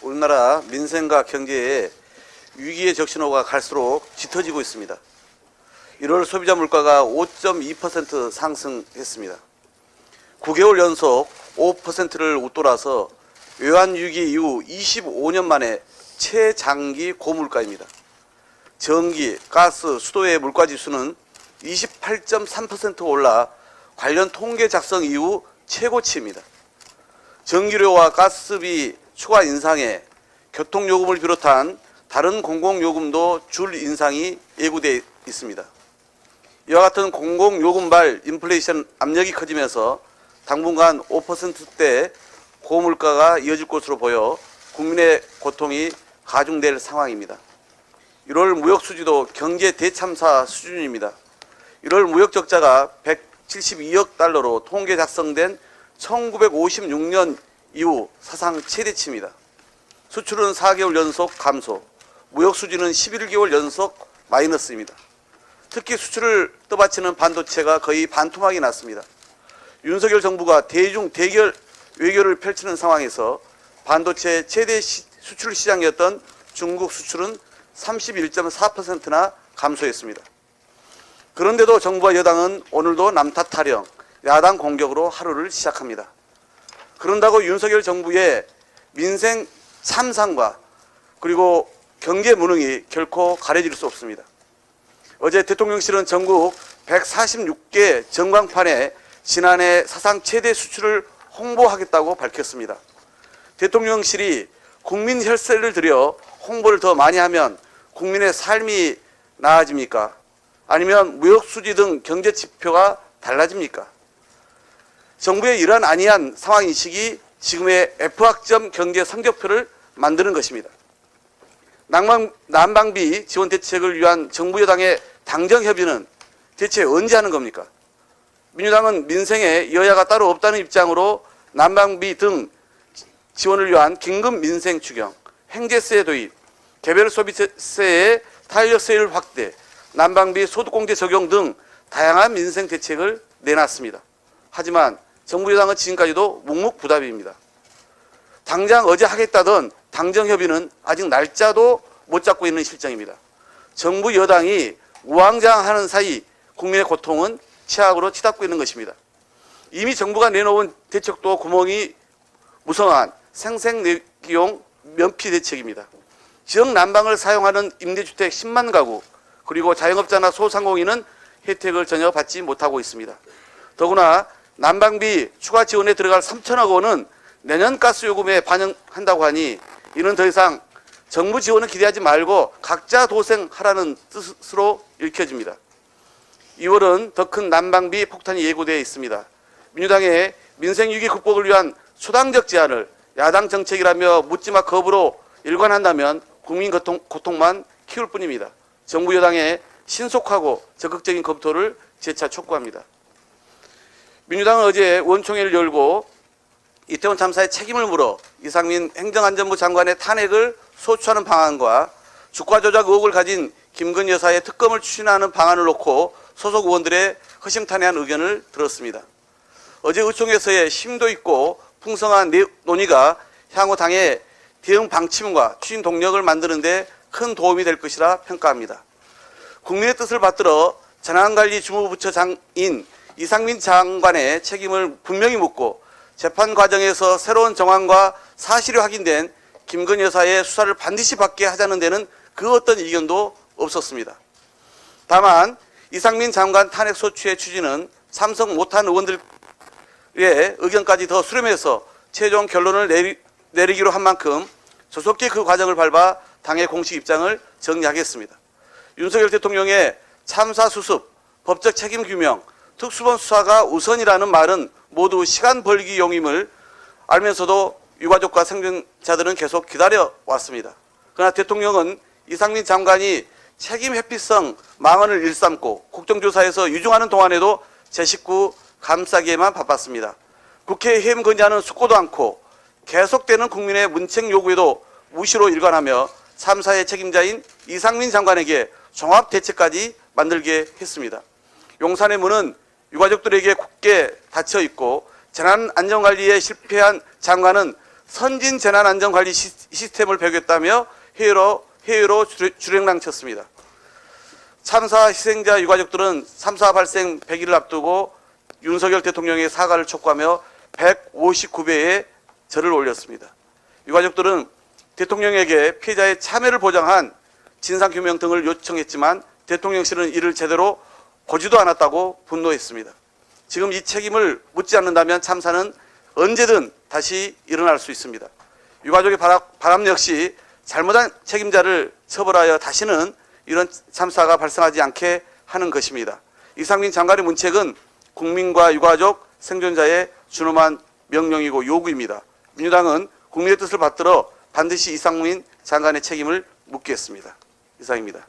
우리나라 민생과 경제에 위기의 적신호가 갈수록 짙어지고 있습니다. 1월 소비자 물가가 5.2% 상승했습니다. 9개월 연속 5%를 웃돌아서 외환위기 이후 25년 만에 최장기 고물가입니다. 전기, 가스, 수도의 물가지수는 28.3% 올라 관련 통계 작성 이후 최고치입니다. 전기료와 가스비 추가 인상에 교통요금을 비롯한 다른 공공요금도 줄 인상이 예고되어 있습니다. 이와 같은 공공요금발 인플레이션 압력이 커지면서 당분간 5%대 고물가가 이어질 것으로 보여 국민의 고통이 가중될 상황입니다. 1월 무역수지도 경제 대참사 수준입니다. 1월 무역적자가 172억 달러로 통계 작성된 1956년 이후 사상 최대치입니다. 수출은 4개월 연속 감소, 무역수지는 11개월 연속 마이너스입니다. 특히 수출을 떠받치는 반도체가 거의 반토막이 났습니다. 윤석열 정부가 대결 외교를 펼치는 상황에서 반도체 최대 수출 시장이었던 중국 수출은 31.4%나 감소했습니다. 그런데도 정부와 여당은 오늘도 남탓 타령, 야당 공격으로 하루를 시작합니다. 그런다고 윤석열 정부의 민생 참상과 그리고 경제 무능이 결코 가려질 수 없습니다. 어제 대통령실은 전국 146개 전광판에 지난해 사상 최대 수출을 홍보하겠다고 밝혔습니다. 대통령실이 국민 혈세를 들여 홍보를 더 많이 하면 국민의 삶이 나아집니까? 아니면 무역수지 등 경제 지표가 달라집니까? 정부의 이러한 안이한 상황인식이 지금의 F학점 경제 성적표를 만드는 것입니다. 난방비 지원 대책을 위한 정부 여당의 당정협의는 대체 언제 하는 겁니까? 민주당은 민생에 여야가 따로 없다는 입장으로 난방비 등 지원을 위한 긴급 민생 추경, 행제세 도입, 개별 소비세의 탄력세율 확대, 난방비 소득공제 적용 등 다양한 민생 대책을 내놨습니다. 하지만 정부 여당은 지금까지도 묵묵부답입니다. 당장 어제 하겠다던 당정협의는 아직 날짜도 못 잡고 있는 실정입니다. 정부 여당이 우왕좌왕하는 사이 국민의 고통은 치약으로 치닫고 있는 것입니다. 이미 정부가 내놓은 대책도 구멍이 무성한 생색내기용 면피 대책입니다. 지역 난방을 사용하는 임대주택 10만 가구 그리고 자영업자나 소상공인은 혜택을 전혀 받지 못하고 있습니다. 더구나 난방비 추가 지원에 들어갈 3천억 원은 내년 가스요금에 반영한다고 하니 이는 더 이상 정부 지원을 기대하지 말고 각자 도생하라는 뜻으로 읽혀집니다. 2월은 더 큰 난방비 폭탄이 예고되어 있습니다. 민주당의 민생위기 극복을 위한 초당적 제안을 야당 정책이라며 묻지마 겁으로 일관한다면 국민 고통만 키울 뿐입니다. 정부 여당의 신속하고 적극적인 검토를 재차 촉구합니다. 민주당은 어제 원총회를 열고 이태원 참사의 책임을 물어 이상민 행정안전부 장관의 탄핵을 소추하는 방안과 주가 조작 의혹을 가진 김건희 여사의 특검을 추진하는 방안을 놓고 소속 의원들의 허심탄회한 의견을 들었습니다. 어제 의총에서의 심도 있고 풍성한 논의가 향후 당의 대응 방침과 추진 동력을 만드는 데 큰 도움이 될 것이라 평가합니다. 국민의 뜻을 받들어 재난관리주무부처장인 이상민 장관의 책임을 분명히 묻고 재판 과정에서 새로운 정황과 사실이 확인된 김건희 여사의 수사를 반드시 받게 하자는 데는 그 어떤 이견도 없었습니다. 다만 이상민 장관 탄핵 소추의 추진은 참석 못한 의원들의 의견까지 더 수렴해서 최종 결론을 내리기로 한 만큼 조속히 그 과정을 밟아 당의 공식 입장을 정리하겠습니다. 윤석열 대통령의 참사 수습, 법적 책임 규명, 특수본 수사가 우선이라는 말은 모두 시간 벌기용임을 알면서도 유가족과 생존자들은 계속 기다려왔습니다. 그러나 대통령은 이상민 장관이 책임 회피성 망언을 일삼고 국정조사에서 유증하는 동안에도 제 식구 감싸기에만 바빴습니다. 국회에 해임 건의하는 숙고도 않고 계속되는 국민의 문책 요구에도 무시로 일관하며 참사의 책임자인 이상민 장관에게 종합대책까지 만들게 했습니다. 용산의 문은 유가족들에게 굳게 닫혀 있고 재난안전관리에 실패한 장관은 선진 재난안전관리 시스템을 배우겠다며 해외로 주랭랑 쳤습니다. 참사 희생자 유가족들은 참사 발생 100일을 앞두고 윤석열 대통령의 사과를 촉구하며 159배의 절을 올렸습니다. 유가족들은 대통령에게 피해자의 참여를 보장한 진상규명 등을 요청했지만 대통령실은 이를 제대로 보지도 않았다고 분노했습니다. 지금 이 책임을 묻지 않는다면 참사는 언제든 다시 일어날 수 있습니다. 유가족의 바람 역시 잘못한 책임자를 처벌하여 다시는 이런 참사가 발생하지 않게 하는 것입니다. 이상민 장관의 문책은 국민과 유가족 생존자의 준엄한 명령이고 요구입니다. 민주당은 국민의 뜻을 받들어 반드시 이상민 장관의 책임을 묻겠습니다. 이상입니다.